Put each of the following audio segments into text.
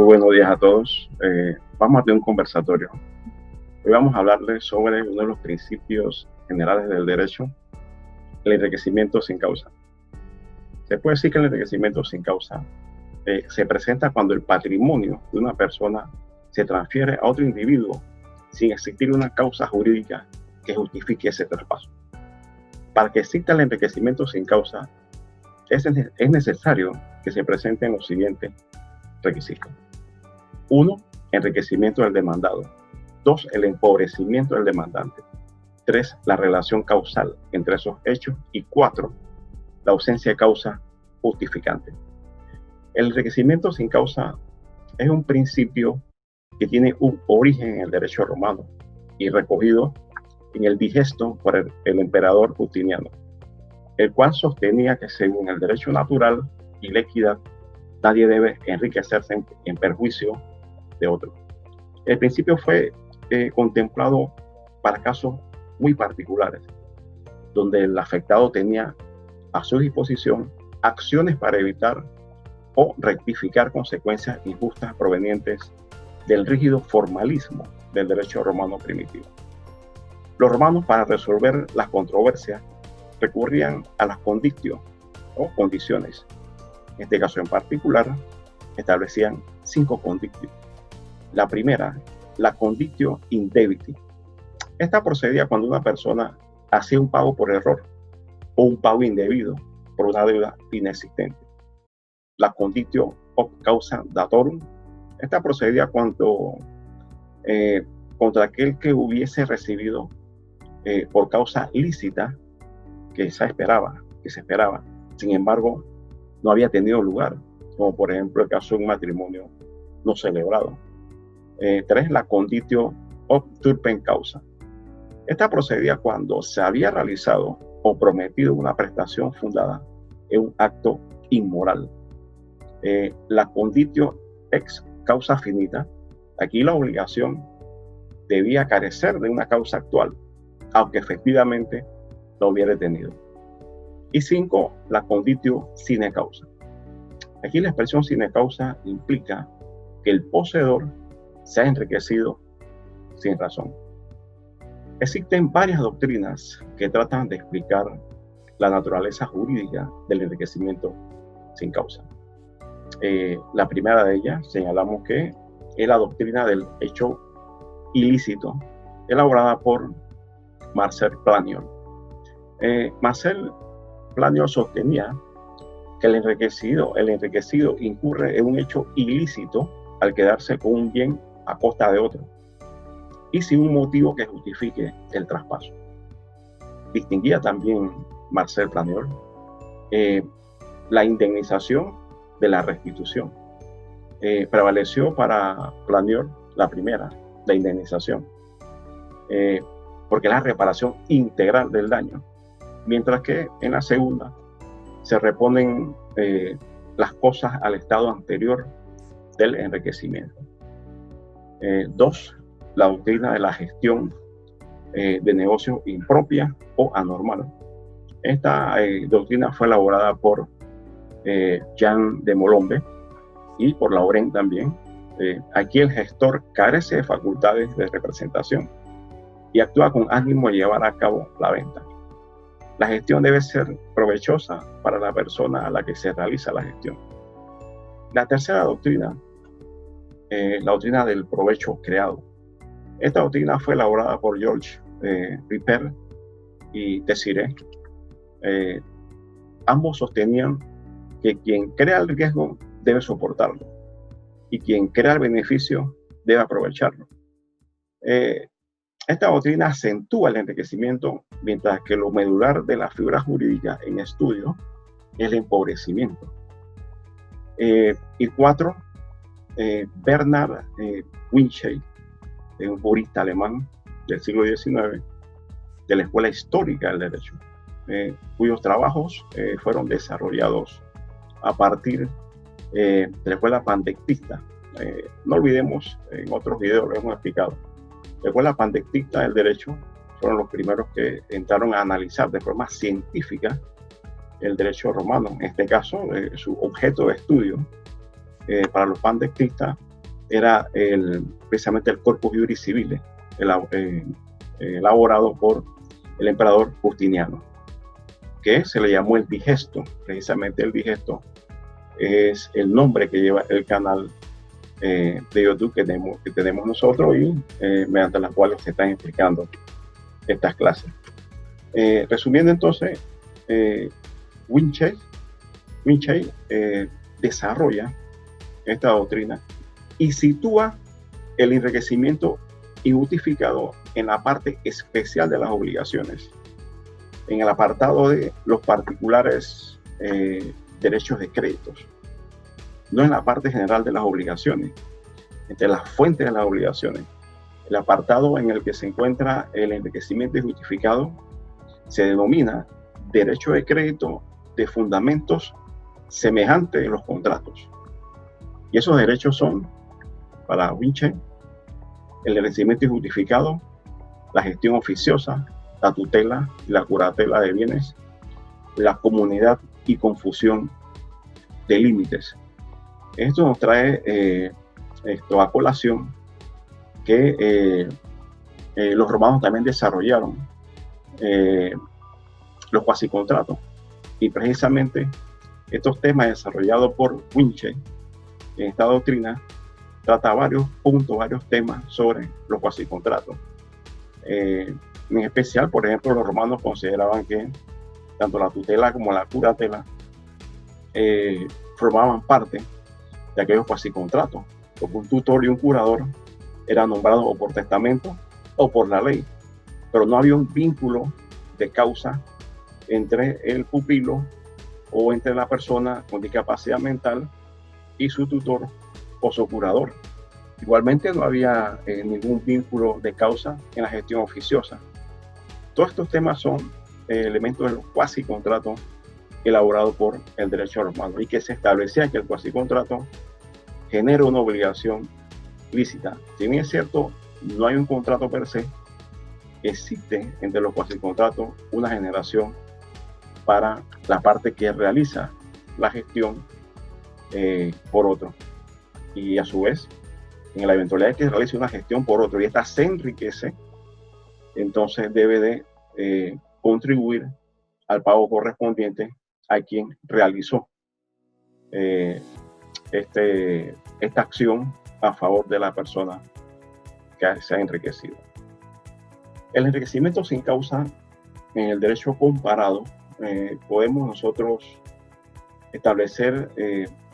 Muy buenos días a todos. Vamos a tener un conversatorio. Hoy vamos a hablarles sobre uno de los principios generales del derecho, el enriquecimiento sin causa. Se puede decir que el enriquecimiento sin causa se presenta cuando el patrimonio de una persona se transfiere a otro individuo sin existir una causa jurídica que justifique ese traspaso. Para que exista el enriquecimiento sin causa, es necesario que se presenten los siguientes requisitos. 1. Enriquecimiento del demandado. 2. El empobrecimiento del demandante. 3. La relación causal entre esos hechos. Y 4. La ausencia de causa justificante. El enriquecimiento sin causa es un principio que tiene un origen en el derecho romano y recogido en el digesto por el emperador Justiniano, el cual sostenía que según el derecho natural y la equidad, nadie debe enriquecerse en perjuicio de otro. El principio fue contemplado para casos muy particulares, donde el afectado tenía a su disposición acciones para evitar o rectificar consecuencias injustas provenientes del rígido formalismo del derecho romano primitivo. Los romanos, para resolver las controversias, recurrían a las conditio o condiciones. En este caso en particular, establecían 5 conditio. La primera, la conditio indebiti. Esta procedía cuando una persona hacía un pago por error o un pago indebido por una deuda inexistente. La conditio ob causa datorum. Esta procedía cuando contra aquel que hubiese recibido por causa lícita que se esperaba. Sin embargo, no había tenido lugar, como por ejemplo el caso de un matrimonio no celebrado. 3. La conditio ob turpem causa. Esta procedía cuando se había realizado o prometido una prestación fundada en un acto inmoral. La conditio ex causa finita. Aquí la obligación debía carecer de una causa actual, aunque efectivamente lo hubiera tenido. Y 5. La conditio sine causa. Aquí la expresión sine causa implica que el poseedor se ha enriquecido sin razón. Existen varias doctrinas que tratan de explicar la naturaleza jurídica del enriquecimiento sin causa. La primera de ellas señalamos que es la doctrina del hecho ilícito, elaborada por Marcel Planiol. Marcel Planiol sostenía que el enriquecido incurre en un hecho ilícito al quedarse con un bien a costa de otro y sin un motivo que justifique el traspaso. Distinguía también Marcel Planiol la indemnización de la restitución. Prevaleció para Planiol la primera, la indemnización, porque es la reparación integral del daño, mientras que en la segunda se reponen las cosas al estado anterior del enriquecimiento. 2. La doctrina de la gestión de negocio impropia o anormal. Esta doctrina fue elaborada por Jean de Molombe y por Laurent también. Aquí el gestor carece de facultades de representación y actúa con ánimo de llevar a cabo la venta. La gestión debe ser provechosa para la persona a la que se realiza la gestión. La tercera doctrina, la doctrina del provecho creado. Esta doctrina fue elaborada por Georges Ripert y Tessiré. Ambos sostenían que quien crea el riesgo debe soportarlo y quien crea el beneficio debe aprovecharlo. Esta doctrina acentúa el enriquecimiento, mientras que lo medular de la figura jurídica en estudio es el empobrecimiento. Y 4. Bernard Winchey, un jurista alemán del siglo XIX, de la Escuela Histórica del Derecho, cuyos trabajos fueron desarrollados a partir de la Escuela Pandectista. No olvidemos, en otros videos lo hemos explicado, la Escuela Pandectista del Derecho fueron los primeros que entraron a analizar de forma científica el derecho romano. En este caso, su objeto de estudio para los pandectistas era precisamente el Corpus Juris Civilis, elaborado por el emperador Justiniano, que se le llamó el Digesto. Precisamente el Digesto es el nombre que lleva el canal de YouTube que tenemos nosotros y mediante las cuales se están explicando estas clases. Resumiendo entonces, Winchell desarrolla esta doctrina y sitúa el enriquecimiento injustificado en la parte especial de las obligaciones, en el apartado de los particulares derechos de créditos, no en la parte general de las obligaciones, entre las fuentes de las obligaciones. El apartado en el que se encuentra el enriquecimiento injustificado se denomina derecho de crédito de fundamentos semejantes en los contratos. Y esos derechos son, para Winchell, el enriquecimiento injustificado, la gestión oficiosa, la tutela y la curatela de bienes, la comunidad y confusión de límites. Esto nos trae a colación que los romanos también desarrollaron los cuasicontratos, y precisamente estos temas desarrollados por Winchell en esta doctrina trata varios puntos, varios temas sobre los cuasicontratos. En especial, por ejemplo, los romanos consideraban que tanto la tutela como la curatela formaban parte de aquellos cuasicontratos, porque un tutor y un curador eran nombrados o por testamento o por la ley, pero no había un vínculo de causa entre el pupilo o entre la persona con discapacidad mental y su tutor o su curador. Igualmente no había ningún vínculo de causa en la gestión oficiosa. Todos estos temas son elementos de los cuasicontratos elaborados por el derecho romano, y que se establecía que el cuasicontrato genera una obligación lícita. Si bien es cierto, no hay un contrato per se, existe entre los cuasicontratos una generación para la parte que realiza la gestión por otro, y a su vez, en la eventualidad de que realice una gestión por otro y esta se enriquece, entonces debe de contribuir al pago correspondiente a quien realizó esta acción a favor de la persona que se ha enriquecido. El enriquecimiento sin causa en el derecho comparado, podemos nosotros establecer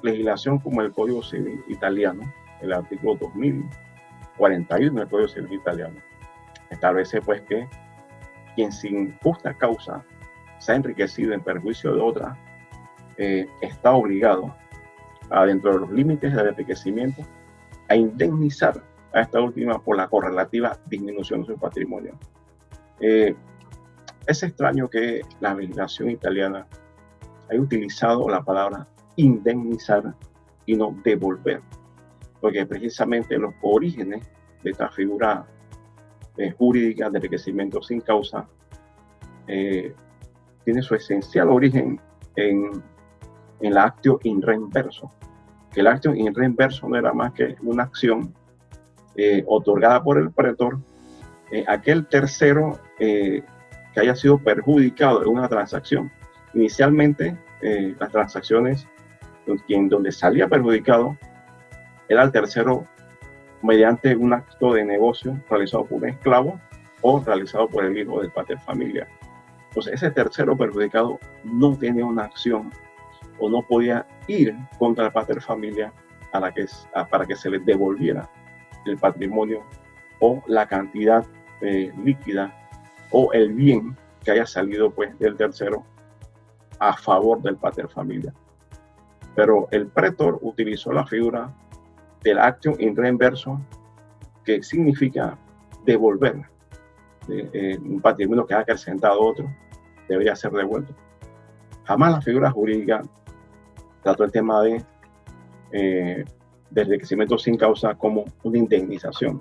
legislación como el Código Civil italiano, el artículo 2041 del Código Civil italiano. Establece pues que quien sin justa causa se ha enriquecido en perjuicio de otra, está obligado, dentro de los límites del enriquecimiento, a indemnizar a esta última por la correlativa disminución de su patrimonio. Es extraño que la legislación italiana haya utilizado la palabra indemnizar y no devolver, porque precisamente los orígenes de esta figura jurídica de enriquecimiento sin causa tiene su esencial origen en la actio in re inverso, que el actio in re inverso no era más que una acción otorgada por el pretor a aquel tercero que haya sido perjudicado en una transacción. Inicialmente, las transacciones donde salía perjudicado era el tercero mediante un acto de negocio realizado por un esclavo o realizado por el hijo del pater familia. Entonces, ese tercero perjudicado no tenía una acción o no podía ir contra el pater familia para que se le devolviera el patrimonio o la cantidad líquida o el bien que haya salido pues del tercero a favor del pater familia. Pero el pretor utilizó la figura del actio in re inverso, que significa devolver un patrimonio que ha acrecentado otro, debería ser devuelto. Jamás la figura jurídica trató el tema de enriquecimiento sin causa como una indemnización.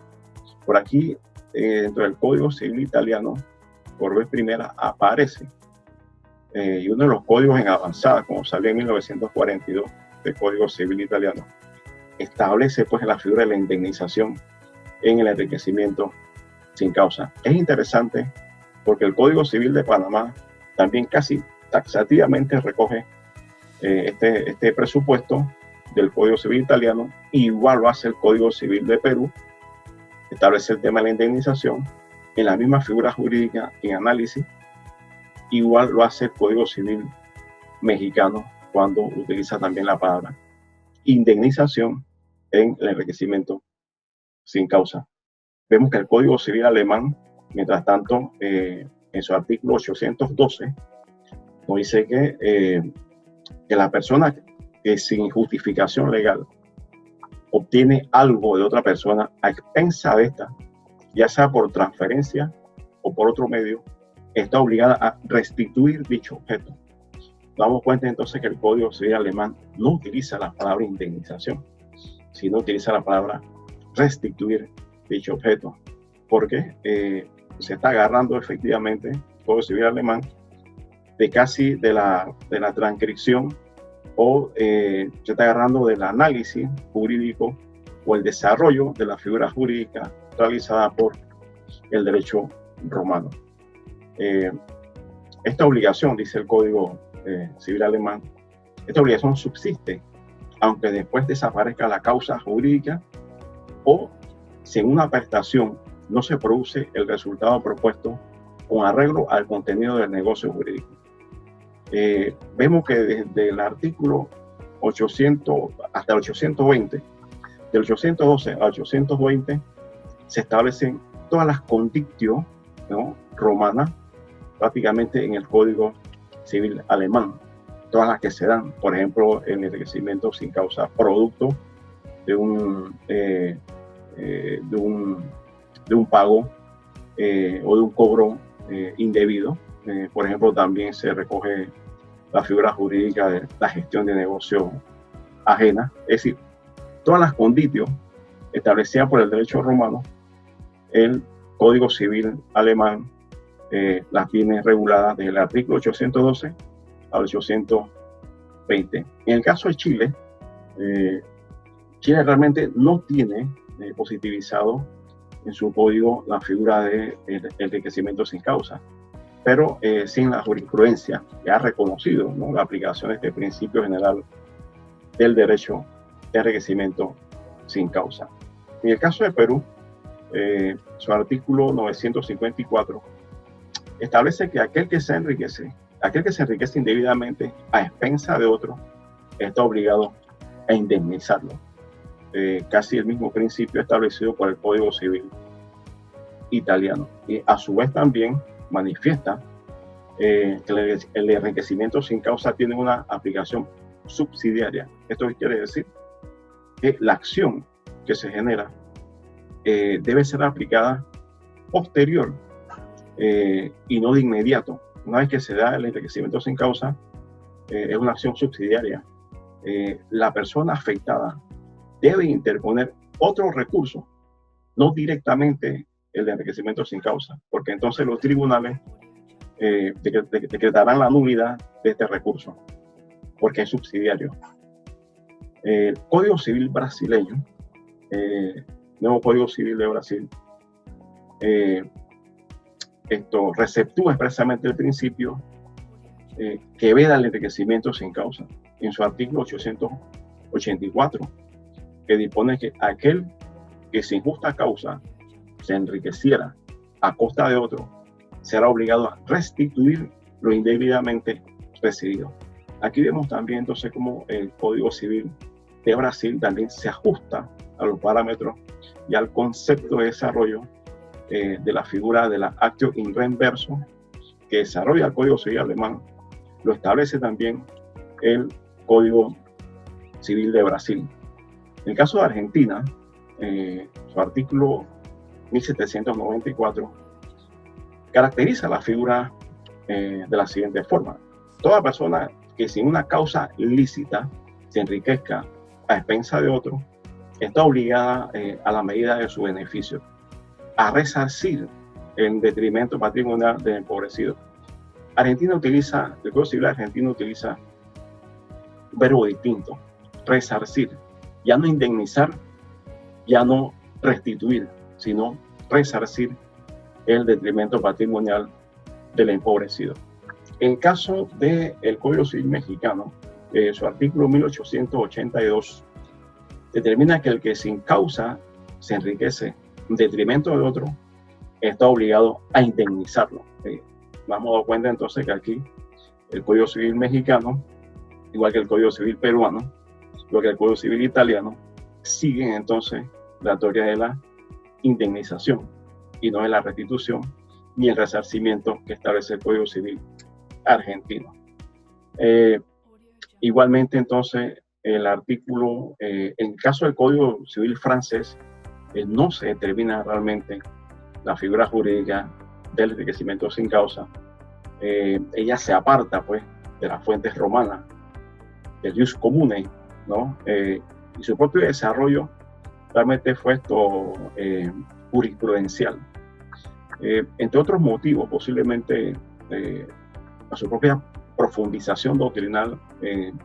Por aquí, dentro del Código Civil italiano, por vez primera aparece, y uno de los códigos en avanzada, como salió en 1942 del Código Civil italiano, establece pues la figura de la indemnización en el enriquecimiento sin causa. Es interesante porque el Código Civil de Panamá también casi taxativamente recoge este presupuesto del Código Civil italiano, igual lo hace el Código Civil de Perú, establece el tema de la indemnización en la misma figura jurídica en análisis, igual lo hace el Código Civil mexicano cuando utiliza también la palabra indemnización en el enriquecimiento sin causa. Vemos que el Código Civil alemán, mientras tanto, en su artículo 812, nos dice que la persona que sin justificación legal obtiene algo de otra persona a expensa de esta, ya sea por transferencia o por otro medio, está obligada a restituir dicho objeto. Nos damos cuenta entonces que el Código Civil alemán no utiliza la palabra indemnización, sino utiliza la palabra restituir dicho objeto, porque se está agarrando efectivamente el Código Civil alemán de casi de la transcripción o se está agarrando del análisis jurídico o el desarrollo de la figura jurídica realizada por el derecho romano. Esta obligación, dice el Código Civil alemán, esta obligación subsiste aunque después desaparezca la causa jurídica o si en una prestación no se produce el resultado propuesto con arreglo al contenido del negocio jurídico. Vemos que desde el artículo 800 hasta el 820, del 812 al 820, se establecen todas las condictio, ¿no?, romanas, prácticamente en el Código Civil alemán, todas las que se dan, por ejemplo, el enriquecimiento sin causa, producto de un pago o de un cobro indebido. Por ejemplo, también se recoge la figura jurídica de la gestión de negocio ajena. Es decir, todas las condicios establecidas por el derecho romano, el Código Civil alemán las tiene reguladas desde el artículo 812 al 820. En el caso de Chile, Chile realmente no tiene positivizado en su código la figura de enriquecimiento sin causa, pero sin la jurisprudencia que ha reconocido, ¿no?, la aplicación de este principio general del derecho de enriquecimiento sin causa. En el caso de Perú, su artículo 954 establece que aquel que se enriquece indebidamente a expensa de otro, está obligado a indemnizarlo. Casi el mismo principio establecido por el Código Civil italiano. Y a su vez también manifiesta que el enriquecimiento sin causa tiene una aplicación subsidiaria. ¿Esto qué quiere decir? Que la acción que se genera debe ser aplicada posterior y no de inmediato. Una vez que se da el enriquecimiento sin causa, es una acción subsidiaria. La persona afectada debe interponer otro recurso, no directamente el de enriquecimiento sin causa, porque entonces los tribunales decretarán la nulidad de este recurso, porque es subsidiario. El Código Civil brasileño, nuevo Código Civil de Brasil, esto receptúa expresamente el principio que veda el enriquecimiento sin causa en su artículo 884, que dispone que aquel que sin justa causa se enriqueciera a costa de otro será obligado a restituir lo indebidamente recibido. Aquí vemos también entonces cómo el Código Civil de Brasil también se ajusta a los parámetros y al concepto de desarrollo de la figura de la actio in reverso que desarrolla el Código Civil alemán. Lo establece también el Código Civil de Brasil. En el caso de Argentina, su artículo 1794 caracteriza la figura de la siguiente forma: toda persona que sin una causa lícita se enriquezca a expensa de otro está obligada a la medida de su beneficio a resarcir en detrimento patrimonial del empobrecido. El Código Civil argentino utiliza un verbo distinto: resarcir. ya no indemnizar, ya no restituir, sino resarcir el detrimento patrimonial del empobrecido. En caso del Código Civil mexicano, su artículo 1882 determina que el que sin causa se enriquece en detrimento de otro está obligado a indemnizarlo. Nos hemos dado cuenta entonces que aquí el Código Civil mexicano, igual que el Código Civil peruano, igual que el Código Civil italiano, siguen entonces la teoría de la indemnización y no de la restitución ni el resarcimiento que establece el Código Civil argentino. Igualmente entonces el artículo, en el caso del Código Civil francés, no se determina realmente la figura jurídica del enriquecimiento sin causa. Ella se aparta pues de las fuentes romanas, del jus comune, ¿no? Y su propio desarrollo realmente fue esto jurisprudencial. Entre otros motivos, posiblemente a su propia profundización doctrinal en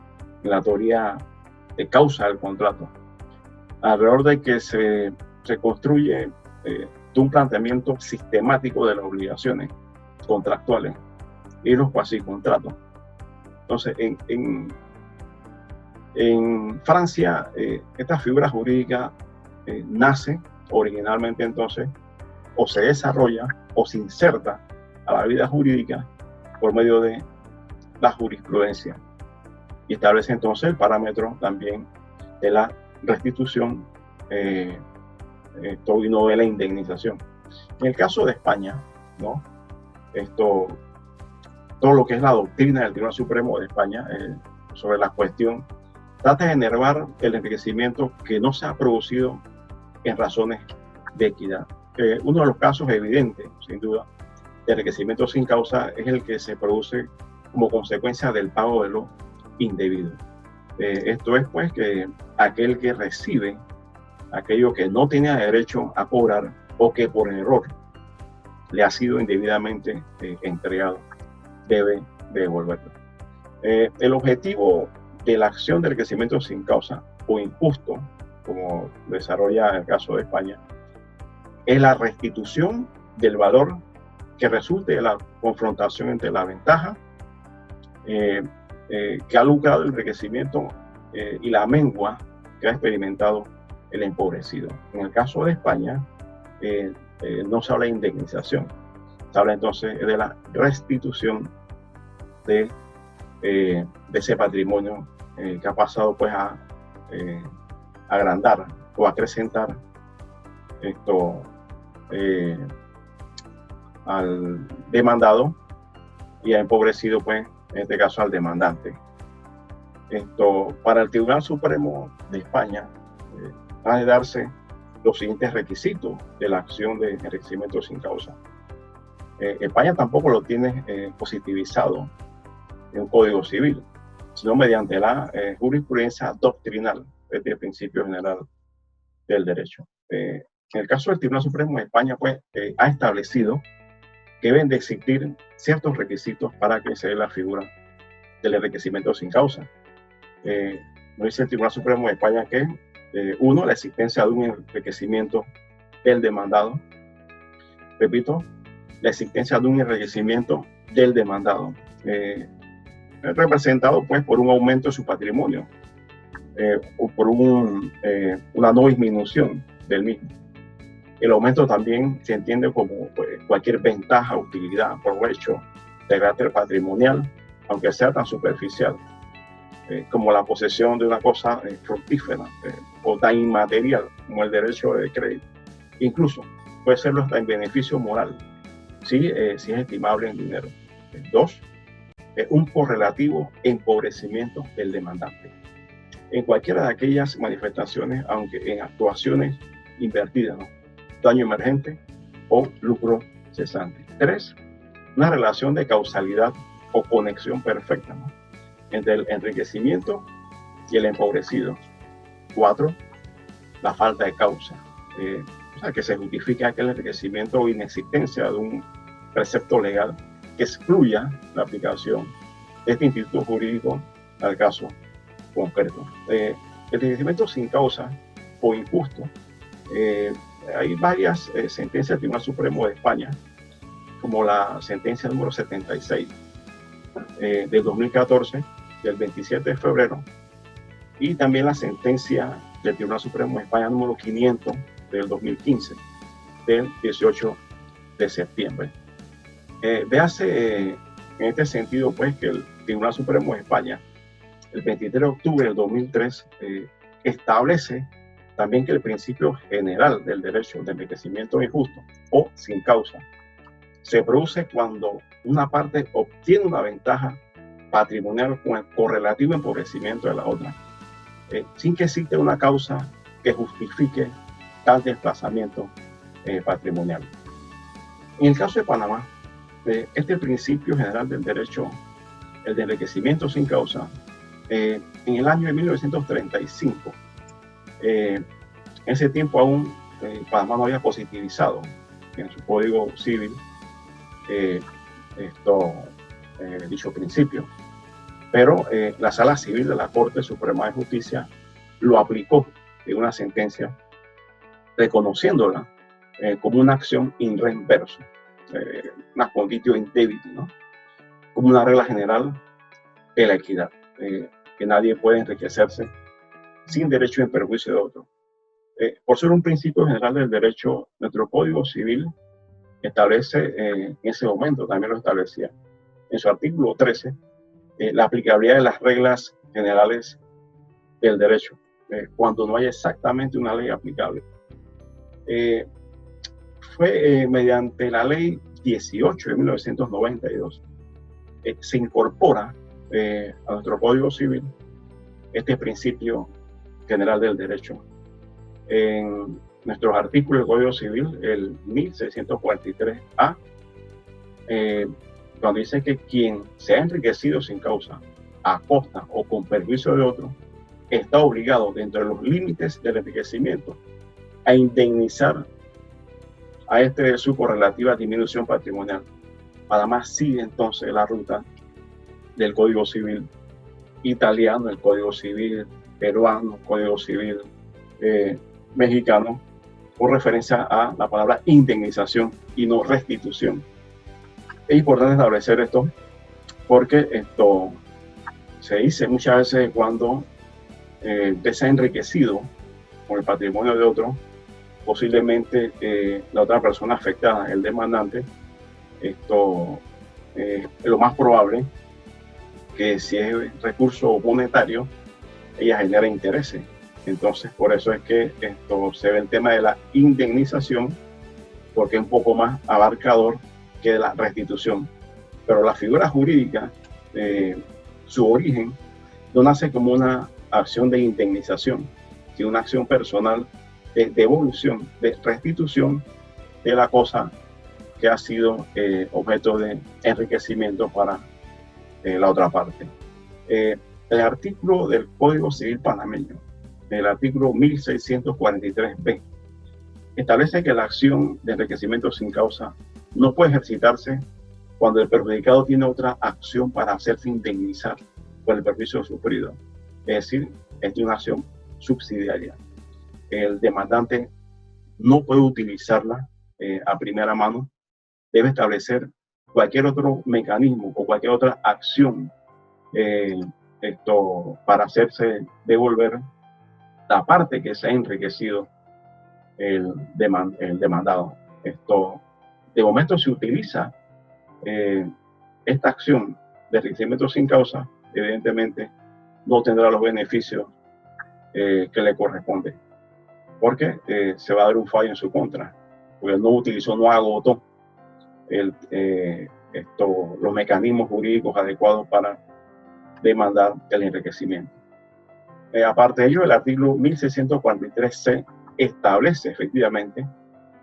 la teoría de causa del contrato, alrededor de que se construye de un planteamiento sistemático de las obligaciones contractuales y los cuasicontratos. Entonces, en Francia, esta figura jurídica nace originalmente entonces, o se desarrolla o se inserta a la vida jurídica por medio de la jurisprudencia y establece entonces el parámetro también de la restitución y no de la indemnización. En el caso de España, ¿no? Todo lo que es la doctrina del Tribunal Supremo de España sobre la cuestión trata de enervar el enriquecimiento que no se ha producido en razones de equidad. Uno de los casos evidentes, sin duda, de enriquecimiento sin causa es el que se produce como consecuencia del pago de lo indebido. Esto es pues que aquel que recibe aquello que no tenía derecho a cobrar o que por error le ha sido indebidamente entregado, debe devolverlo. El objetivo de la acción de enriquecimiento sin causa o injusto, como desarrolla el caso de España, es la restitución del valor que resulte de la confrontación entre la ventaja que ha lucrado el enriquecimiento y la mengua que ha experimentado el empobrecido. En el caso de España, no se habla de indemnización, se habla entonces de la restitución de ese patrimonio que ha pasado pues a agrandar o acrecentar al demandado y ha empobrecido pues en este caso al demandante. Para el Tribunal Supremo de España ha de darse los siguientes requisitos de la acción de enriquecimiento sin causa. España tampoco lo tiene positivizado en un código civil, sino mediante la jurisprudencia doctrinal del principio general del derecho. En el caso del Tribunal Supremo de España, pues, ha establecido que deben de existir ciertos requisitos para que se dé la figura del enriquecimiento sin causa. Nos dice el Tribunal Supremo de España que, uno, la existencia de un enriquecimiento del demandado. Repito, la existencia de un enriquecimiento del demandado, representado pues por un aumento de su patrimonio o por una no disminución del mismo. El aumento también se entiende como cualquier ventaja, utilidad, provecho de carácter patrimonial, aunque sea tan superficial, como la posesión de una cosa fructífera o tan inmaterial como el derecho de crédito. Incluso puede serlo hasta en beneficio moral, si es estimable en dinero. Dos, un correlativo empobrecimiento del demandante. En cualquiera de aquellas manifestaciones, aunque en actuaciones invertidas, ¿no? Daño emergente o lucro cesante. Tres, una relación de causalidad o conexión perfecta, ¿no? Entre el enriquecimiento y el empobrecido. Cuatro, la falta de causa. O sea, que se justifique aquel enriquecimiento o inexistencia de un precepto legal que excluya la aplicación de este instituto jurídico al caso concreto. El enriquecimiento sin causa o injusto, hay varias sentencias del Tribunal Supremo de España, como la sentencia número 76 del 2014, del 27 de febrero, y también la sentencia del Tribunal Supremo de España número 500 del 2015, del 18 de septiembre. Véase en este sentido, pues, que el Tribunal Supremo de España, el 23 de octubre del 2003, establece también que el principio general del derecho de enriquecimiento injusto o sin causa se produce cuando una parte obtiene una ventaja patrimonial con el correlativo empobrecimiento de la otra, sin que exista una causa que justifique tal desplazamiento patrimonial. En el caso de Panamá, este principio general del derecho, el de enriquecimiento sin causa, en el año de 1935, en ese tiempo aún Panamá no había positivizado en su Código Civil dicho principio, pero la Sala Civil de la Corte Suprema de Justicia lo aplicó en una sentencia, reconociéndola como una acción in re inverso, una conditio in debito, ¿no? Como una regla general de la equidad, que nadie puede enriquecerse sin derecho en perjuicio de otro. Por ser un principio general del derecho, nuestro Código Civil establece, en ese momento también lo establecía, en su artículo 13, la aplicabilidad de las reglas generales del derecho, cuando no hay exactamente una ley aplicable. Fue mediante la ley 18 de 1992, se incorpora a nuestro Código Civil este principio general del derecho. En nuestros artículos del Código Civil, el 1643A, cuando dice que quien se ha enriquecido sin causa, a costa o con perjuicio de otro, está obligado, dentro de los límites del enriquecimiento, a indemnizar a este de su correlativa disminución patrimonial. Panamá sigue entonces la ruta del Código Civil italiano, el Código Civil peruano, Código Civil mexicano, por referencia a la palabra indemnización y no restitución. Es importante establecer esto porque esto se dice muchas veces cuando se ha enriquecido con el patrimonio de otro, posiblemente la otra persona afectada, el demandante, es lo más probable que si es recurso monetario, ella genera intereses. Entonces, por eso es que se ve el tema de la indemnización, porque es un poco más abarcador que de la restitución. Pero la figura jurídica, su origen, no nace como una acción de indemnización, sino una acción personal de devolución, de restitución de la cosa que ha sido objeto de enriquecimiento para la otra parte. El artículo del Código Civil panameño, el artículo 1643b, establece que la acción de enriquecimiento sin causa no puede ejercitarse cuando el perjudicado tiene otra acción para hacerse indemnizar por el perjuicio sufrido. Es decir, es una acción subsidiaria. El demandante no puede utilizarla a primera mano, debe establecer cualquier otro mecanismo o cualquier otra acción para hacerse devolver la parte que se ha enriquecido el demandado. De momento se utiliza esta acción de enriquecimiento sin causa, evidentemente no tendrá los beneficios que le corresponden, porque se va a dar un fallo en su contra, porque no utilizó, no agotó los mecanismos jurídicos adecuados para demandar el enriquecimiento. Aparte de ello, el artículo 1643c establece efectivamente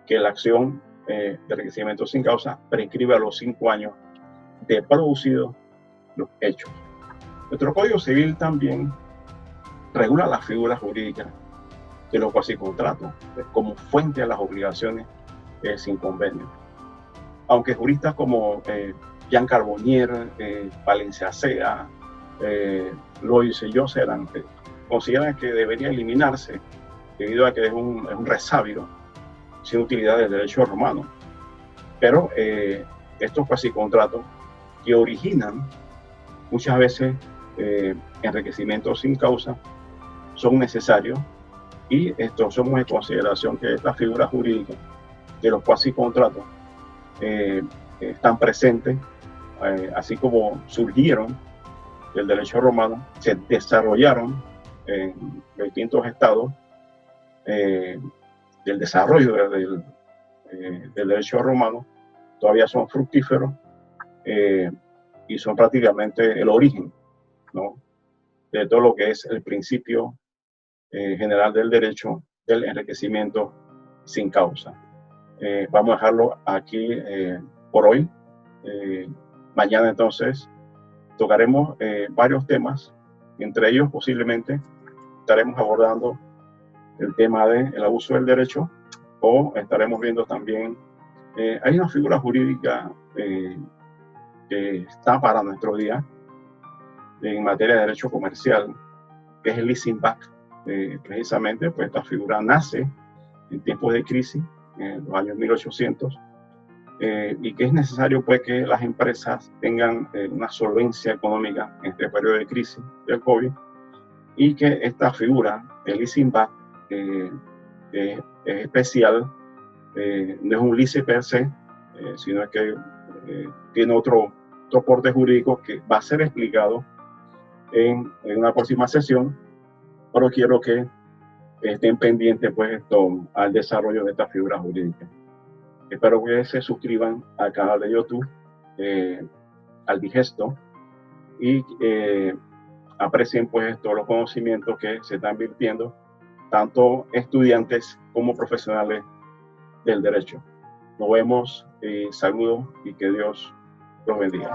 que la acción de enriquecimiento sin causa prescribe a los 5 años de producidos los hechos. Nuestro Código Civil también regula las figuras jurídicas de los cuasicontratos como fuente a las obligaciones sin convenio. Aunque juristas como Jean Carbonnier, Valencia Sea, Lois y José eran consideran que debería eliminarse debido a que es un resabio sin utilidad del derecho romano. Pero estos cuasicontratos que originan muchas veces enriquecimientos sin causa son necesarios, y somos en consideración que estas figuras jurídicas de los cuasicontratos están presentes, así como surgieron del derecho romano, se desarrollaron en distintos estados del desarrollo del derecho romano, todavía son fructíferos y son prácticamente el origen, ¿no?, de todo lo que es el principio general del derecho del enriquecimiento sin causa. Vamos a dejarlo aquí por hoy. Mañana entonces tocaremos varios temas, entre ellos posiblemente estaremos abordando el tema del abuso del derecho, o estaremos viendo también, hay una figura jurídica que está para nuestro día en materia de derecho comercial, que es el leasing back. Precisamente, pues esta figura nace en tiempos de crisis, en los años 1800, y que es necesario pues que las empresas tengan una solvencia económica en este periodo de crisis del COVID, y que esta figura, el leasing back, es especial, no es un lease per se, sino que tiene otro soporte jurídico que va a ser explicado en una próxima sesión, pero quiero que estén pendientes pues al desarrollo de esta figura jurídica. Espero que se suscriban al canal de YouTube, al Digesto, y aprecien pues todos los conocimientos que se están virtiendo, tanto estudiantes como profesionales del derecho. Nos vemos, saludos y que Dios los bendiga.